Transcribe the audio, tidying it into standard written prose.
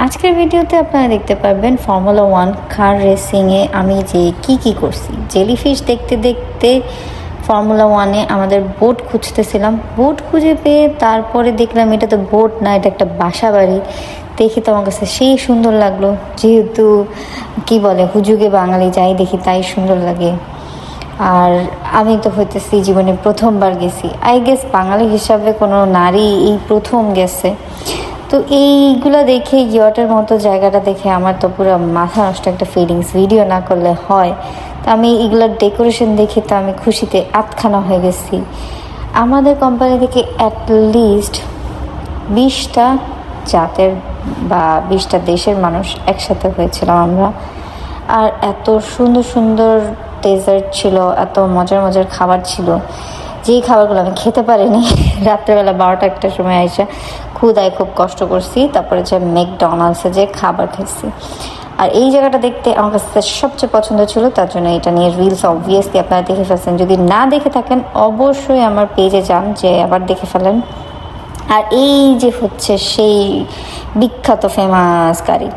আজকের ভিডিওতে আপনারা দেখতে পারবেন ফর্মুলা 1 কার রেসিংয়ে আমি যে কি করছি। জেলিফিশ দেখতে দেখতে ফর্মুলা 1-এ আমাদের বোট খুঁজতেছিলাম। বোট খুঁজে পেয়ে তারপরে দেখলাম এটা তো বোট না, এটা একটা বাসা বাড়ি। দেখি তো আমার কাছে সেই সুন্দর লাগলো, যেহেতু কি বলে হুজুগে বাঙালি, যাই দেখি তাই সুন্দর লাগে। আর আমি তো হইতেছি জীবনে প্রথমবার গেছি, আই গেস বাঙালি হিসাবে কোনো নারী এই প্রথম গেছে। তো এইগুলো দেখে ইয়টের মতো জায়গাটা দেখে আমার তো পুরো মাথা নষ্ট একটা ফিলিংস, ভিডিও না করলে হয়। তো আমি এগুলোর ডেকোরেশন দেখে তো আমি খুশিতে আটখানা হয়ে গেছি। আমাদের কোম্পানি থেকে অ্যাটলিস্ট 20টা জাতের বা 20টা দেশের মানুষ একসাথে হয়েছিলাম আমরা। আর এত সুন্দর সুন্দর ডেজার্ট ছিল, এত মজার মজার খাবার ছিল, যেই খাবারগুলো আমি খেতে পারিনি। রাত্রেবেলা 12টা একটার সময় আইসা ক্ষুধায় খুব কষ্ট করছি, তারপরে যে ম্যাকডোনাল্ডসে যে খাবার খেয়েছি। আর এই জায়গাটা দেখতে আমার কাছে সবচেয়ে পছন্দ ছিল, তার জন্য এটা নিয়ে রিলস অবভিয়াসলি আপনারা দেখে ফেলছেন। যদি না দেখে থাকেন অবশ্যই আমার পেজে যান, যে আবার দেখে ফেলেন। আর এই যে হচ্ছে সেই বিখ্যাত ফেমাস কারি।